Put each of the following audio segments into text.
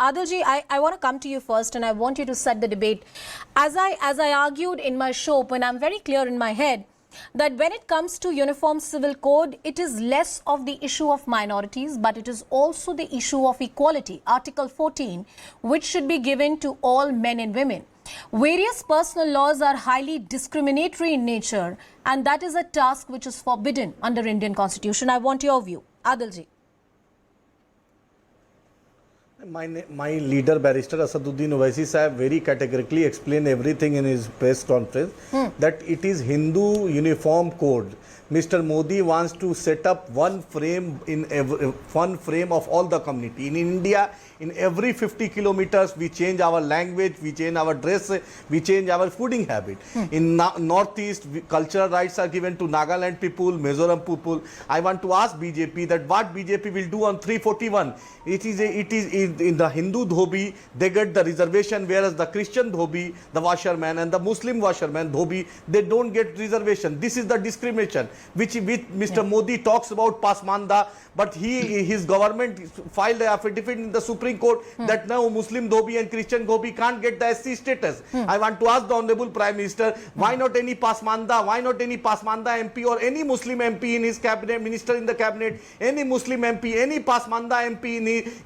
Adilji, I want to come to you first, and I want you to set the debate. As I argued in my show, when I'm very clear in my head that when it comes to uniform civil code, it is less of the issue of minorities, but it is also the issue of equality. Article 14, which should be given to all men and women. Various personal laws are highly discriminatory in nature, and that is a task which is forbidden under Indian Constitution. I want your view. Adilji. My leader, Barrister Asaduddin Owaisi Sahib, very categorically explained everything in his press conference that it is Hindu uniform code. Mr. Modi wants to set up one frame of all the community. In India, in every 50 kilometers, we change our language, we change our dress, we change our fooding habit. In Northeast, cultural rights are given to Nagaland people, Mizoram people. I want to ask BJP that what BJP will do on 341. It is in the Hindu dhobi, they get the reservation, whereas the Christian dhobi, the washerman, and the Muslim washerman dhobi, they don't get reservation. This is the discrimination which Mr. Modi talks about pasmanda, but his government filed an affidavit in the Supreme Court that now Muslim dhobi and Christian dhobi can't get the SC status. I want to ask the Honorable Prime Minister, why not any pasmanda? Why not any pasmanda MP or any Muslim MP in his cabinet, minister in the cabinet, any Muslim MP, any pasmanda MP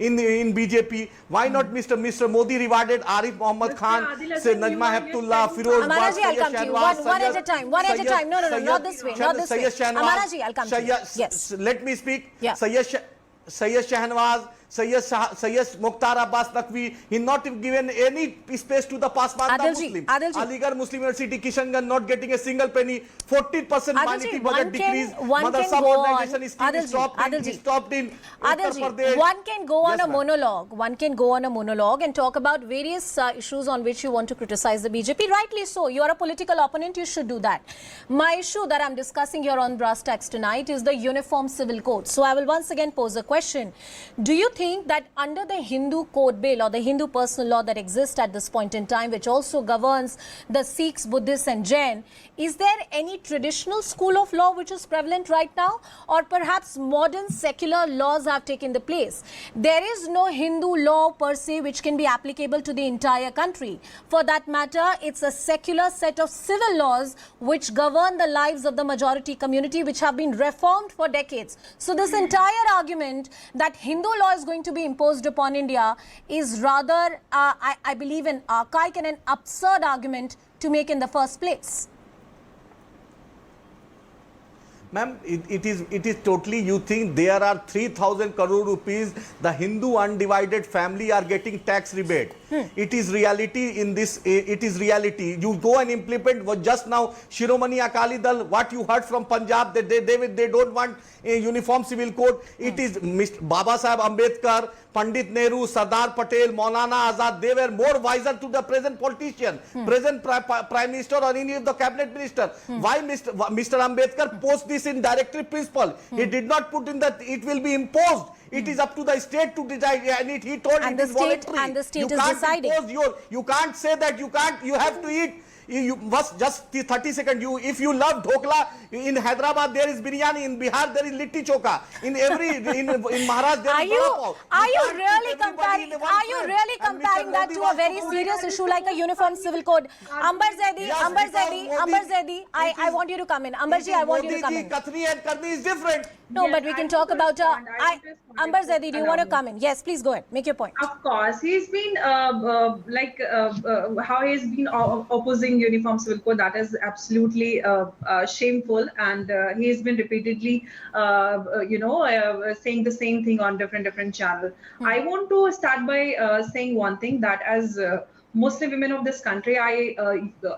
in BJP? Why not Mr. Modi rewarded Arif Mohammad Khan, Najma Heptullah, Firoz Bas, Amaraji, I'll come to you. One at a time. One at a time. No, not this way. Not this way. Amaraji, I'll come to you. Yes. Let me speak. Yeah. Sayyid Shahnawaz, Sayyid Mukhtar Abbas Naqvi, he not given any space to the pasmanda Muslim. Aligarh Muslim University, Kishanganj not getting a single penny. 40% minority budget decrease. Madrasa modernization is stopped in Uttar Pradesh. One can go on a monologue. One can go on a monologue and talk about various issues on which you want to criticize the BJP. Rightly so. You are a political opponent. You should do that. My issue that I'm discussing here on Brass Tacks tonight is the Uniform Civil Code. So I will once again pose a question. Do you think that under the Hindu Code Bill or the Hindu personal law that exists at this point in time, which also governs the Sikhs, Buddhists and Jain, is there any traditional school of law which is prevalent right now, or perhaps modern secular laws have taken the place? There is no Hindu law per se which can be applicable to the entire country. For that matter, it's a secular set of civil laws which govern the lives of the majority community, which have been reformed for decades. So this entire argument that Hindu law is going to be imposed upon India is rather, I believe, an archaic and an absurd argument to make in the first place. Ma'am, it is totally, you think there are 3,000 crore rupees, the Hindu undivided family are getting tax rebate. It is reality in this, it is reality. You go and implement what just now, Shiromani Akali Dal, what you heard from Punjab, they don't want a uniform civil code. It is Baba Sahib Ambedkar, Pandit Nehru, Sardar Patel, Maulana Azad, they were more wiser to the present politician, present Prime Minister or any of the cabinet minister. Why Mr. Ambedkar post this in directive principle? He did not put in that it will be imposed. It is up to the state to decide, and he told it is voluntary. And the state is deciding. You can't say that you have to eat. You must just 30 seconds. If you love dhokla, in Hyderabad there is biryani, in Bihar there is litti choka, in Maharashtra there is vada pav. Are you really comparing that to a very serious issue like a uniform civil code? Ambar Zaidi, I want you to come in. Ambarji, I want you to come in. Kathni and Karni is different. No, but we can talk about Ambar Zaidi, do you want to come in? Yes, please go ahead. Make your point. Of course, he's been how he's been opposing uniform civil code. That is absolutely shameful, and he's been repeatedly saying the same thing on different channels. I want to start by saying one thing, that as Muslim women of this country, I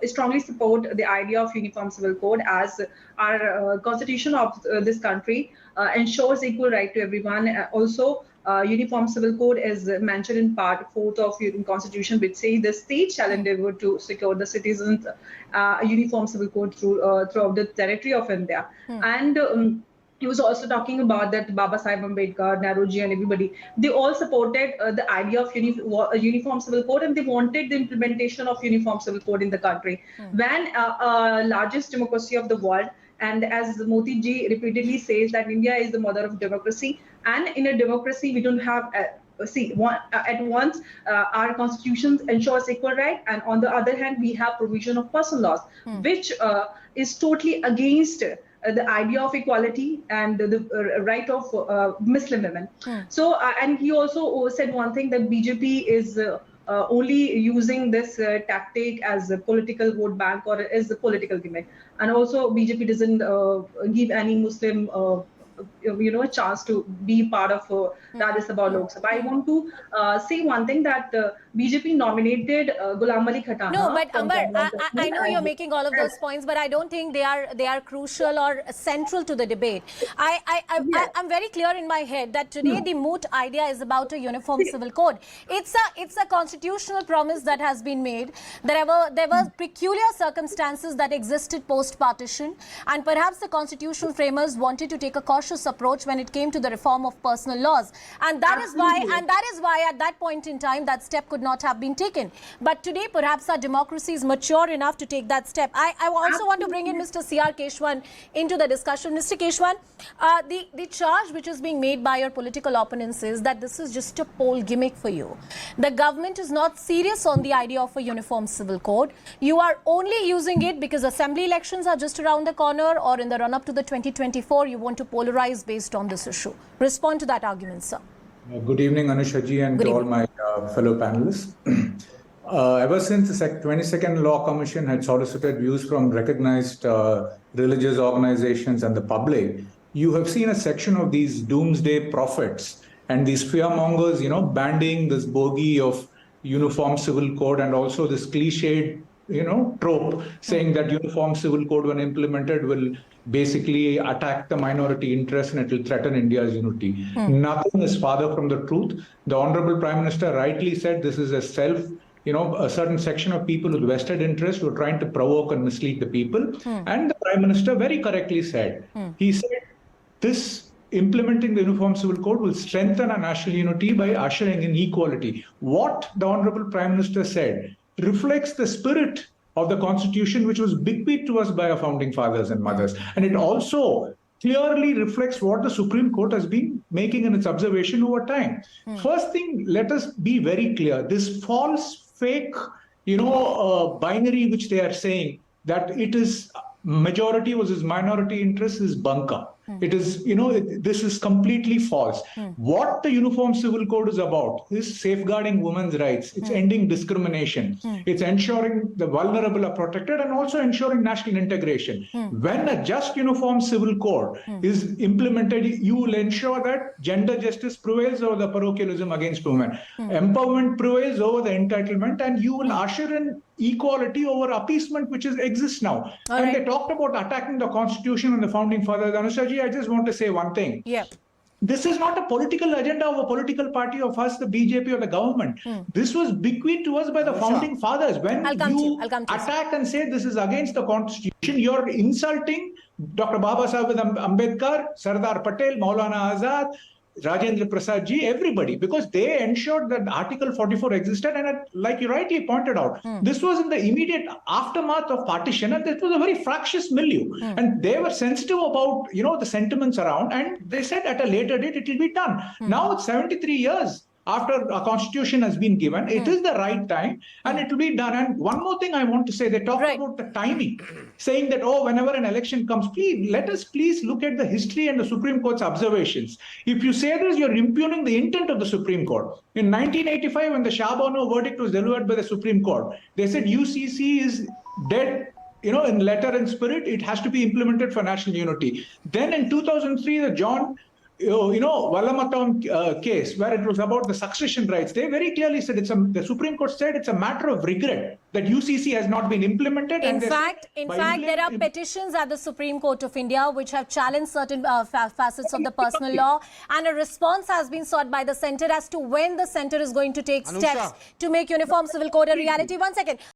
strongly support the idea of uniform civil code, as our constitution of this country ensures equal right to everyone. Also, uniform civil code is mentioned in part 4th of the constitution, which says the state shall endeavor to secure the citizens uniform civil code throughout the territory of India. And he was also talking about that Baba Sahib Ambedkar, Nehruji and everybody, they all supported the idea of uniform civil code, and they wanted the implementation of uniform civil code in the country. When largest democracy of the world, and as Modi ji repeatedly says that India is the mother of democracy, and in a democracy we don't have at once our constitutions ensures equal right, and on the other hand we have provision of personal laws, which is totally against the idea of equality and the right of Muslim women. So, and he also said one thing, that BJP is only using this tactic as a political vote bank or as a political gimmick. And also BJP doesn't give any Muslim a chance to be part of Rajya Sabha, Lok Sabha. I want to say one thing, that BJP nominated Ghulam Ali Khatana. No, but Amber, I know you're making all of those points, but I don't think they are crucial or central to the debate. I'm very clear in my head that today the moot idea is about a uniform civil code. It's a constitutional promise that has been made. There were peculiar circumstances that existed post-partition, and perhaps the constitutional framers wanted to take a cautious approach when it came to the reform of personal laws, and that is why at that point in time that step could not have been taken. But today perhaps our democracy is mature enough to take that step. I also want to bring in Mr. C.R. Keshwan into the discussion. Mr. Keshwan, the charge which is being made by your political opponents is that this is just a poll gimmick for you. The government is not serious on the idea of a uniform civil code. You are only using it because assembly elections are just around the corner, or in the run-up to the 2024 you want to polarize based on this issue. Respond to that argument, sir. Good evening, Anusha ji, and to all my fellow panelists. Ever since the 22nd Law Commission had solicited views from recognized religious organizations and the public, you have seen a section of these doomsday prophets and these fearmongers, banding this bogey of uniform civil code, and also this cliched, trope saying that uniform civil code, when implemented, will basically attack the minority interest and it will threaten India's unity. Nothing is farther from the truth. The Honorable Prime Minister rightly said this is a certain section of people with vested interest who are trying to provoke and mislead the people. And the Prime Minister very correctly said, he said, this implementing the Uniform Civil Code will strengthen our national unity by ushering in equality. What the Honorable Prime Minister said reflects the spirit of the Constitution, which was bequeathed to us by our founding fathers and mothers. And it also clearly reflects what the Supreme Court has been making in its observation over time. First thing, let us be very clear. This false, fake, binary which they are saying, that it is majority versus minority interest, is bunker. It is, this is completely false. What the Uniform Civil Code is about is safeguarding women's rights. It's ending discrimination. It's ensuring the vulnerable are protected and also ensuring national integration. When a just Uniform Civil Code is implemented, you will ensure that gender justice prevails over the parochialism against women. Empowerment prevails over the entitlement, and you will usher in equality over appeasement, which exists now. And they talked about attacking the Constitution and the founding fathers. Anushaji, I just want to say one thing. This is not a political agenda of a political party of us, the BJP or the government. This was bequeathed to us by the founding fathers. When you attack and say this is against the Constitution, you're insulting Dr. Baba Sahib Ambedkar, Sardar Patel, Maulana Azad, Rajendra Prasad ji, everybody, because they ensured that Article 44 existed, and like you rightly pointed out, this was in the immediate aftermath of partition, and it was a very fractious milieu, and they were sensitive about the sentiments around, and they said at a later date it will be done. Now it's 73 years after a constitution has been given, it is the right time, and it will be done. And one more thing I want to say, they talked about the timing, saying that, whenever an election comes, let us look at the history and the Supreme Court's observations. If you say this, you're impugning the intent of the Supreme Court. In 1985, when the Shah Bano verdict was delivered by the Supreme Court, they said UCC is dead. In letter and spirit, it has to be implemented for national unity. Then in 2003, the John Vallamatam case, where it was about the succession rights, they very clearly said the Supreme Court said it's a matter of regret that UCC has not been implemented. In fact, there are petitions at the Supreme Court of India which have challenged certain facets of the personal law, and a response has been sought by the centre as to when the centre is going to take steps to make Uniform Civil Code a reality. One second.